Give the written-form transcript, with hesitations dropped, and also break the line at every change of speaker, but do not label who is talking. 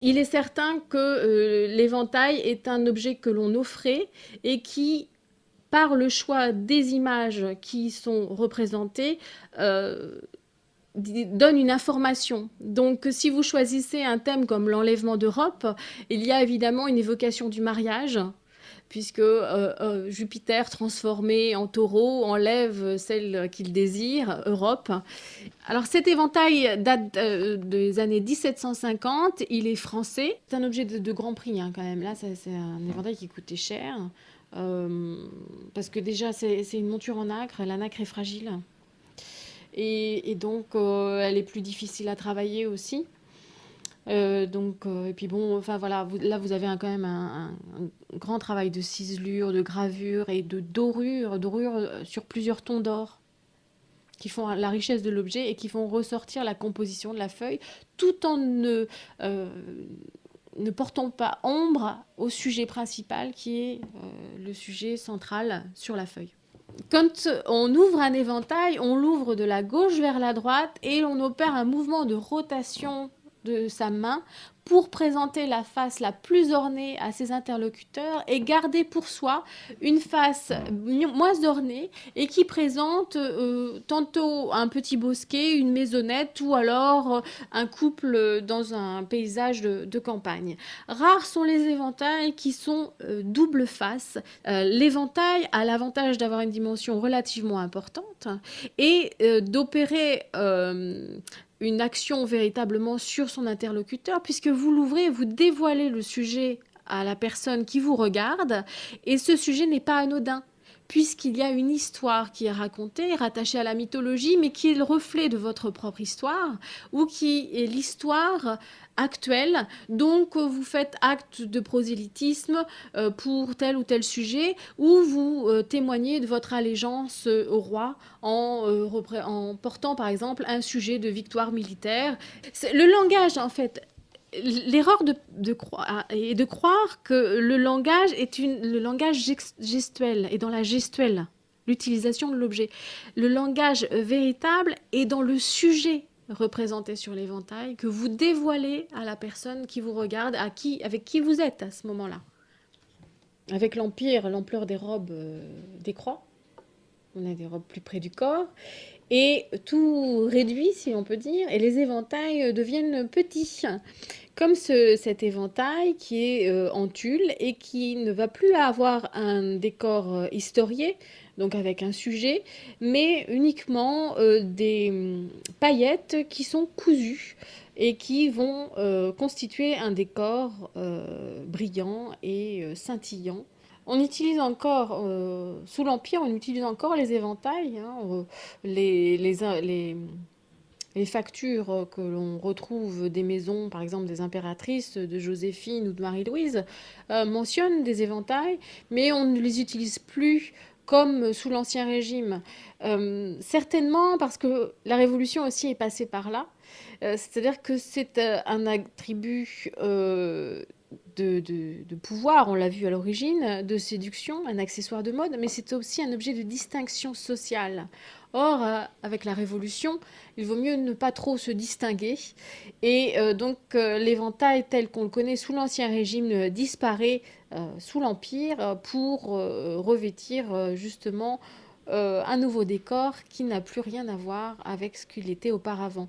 Il est certain que l'éventail est un objet que l'on offrait et qui, par le choix des images qui sont représentées, donne une information. Donc, si vous choisissez un thème comme l'enlèvement d'Europe, il y a évidemment une évocation du mariage, puisque Jupiter transformé en taureau enlève celle qu'il désire, Europe. Alors cet éventail date des années 1750, il est français. C'est un objet de grand prix quand même. Là, c'est un éventail qui coûtait cher. Euh, Parce que déjà, c'est une monture en nacre. La nacre est fragile. Et donc, elle est plus difficile à travailler aussi. Et puis bon, enfin voilà, là vous avez quand même un grand travail de ciselure, de gravure et de dorure sur plusieurs tons d'or qui font la richesse de l'objet et qui font ressortir la composition de la feuille tout en ne portant pas ombre au sujet principal qui est le sujet central sur la feuille. Quand on ouvre un éventail, on l'ouvre de la gauche vers la droite et on opère un mouvement de rotation de sa main pour présenter la face la plus ornée à ses interlocuteurs et garder pour soi une face moins ornée et qui présente tantôt un petit bosquet, une maisonnette ou alors un couple dans un paysage de campagne. Rares sont les éventails qui sont double face. L'éventail a l'avantage d'avoir une dimension relativement importante et d'opérer une action véritablement sur son interlocuteur, puisque vous l'ouvrez, vous dévoilez le sujet à la personne qui vous regarde, et ce sujet n'est pas anodin, puisqu'il y a une histoire qui est racontée, rattachée à la mythologie, mais qui est le reflet de votre propre histoire, ou qui est l'histoire actuelle. Donc, vous faites acte de prosélytisme pour tel ou tel sujet, ou vous témoignez de votre allégeance au roi en portant, par exemple, un sujet de victoire militaire. Le langage, en fait, l'erreur est de croire que le langage est le langage gestuel est dans la gestuelle, l'utilisation de l'objet. Le langage véritable est dans le sujet représenté sur l'éventail que vous dévoilez à la personne qui vous regarde, avec qui vous êtes à ce moment-là. Avec l'Empire, l'ampleur des robes décroît. On a des robes plus près du corps. Et tout réduit, si on peut dire, et les éventails deviennent petits. Comme cet éventail qui est en tulle et qui ne va plus avoir un décor historié, donc avec un sujet, mais uniquement des paillettes qui sont cousues et qui vont constituer un décor brillant et scintillant. On utilise encore, sous l'Empire, on utilise encore les éventails, hein, les factures que l'on retrouve des maisons, par exemple des impératrices, de Joséphine ou de Marie-Louise, mentionnent des éventails, mais on ne les utilise plus comme sous l'Ancien Régime. Certainement parce que la Révolution aussi est passée par là. C'est-à-dire que c'est un attribut de pouvoir, on l'a vu à l'origine, de séduction, un accessoire de mode, mais c'est aussi un objet de distinction sociale. Or, avec la Révolution, il vaut mieux ne pas trop se distinguer. Et l'éventail tel qu'on le connaît sous l'Ancien Régime disparaît sous l'Empire pour revêtir justement un nouveau décor qui n'a plus rien à voir avec ce qu'il était auparavant.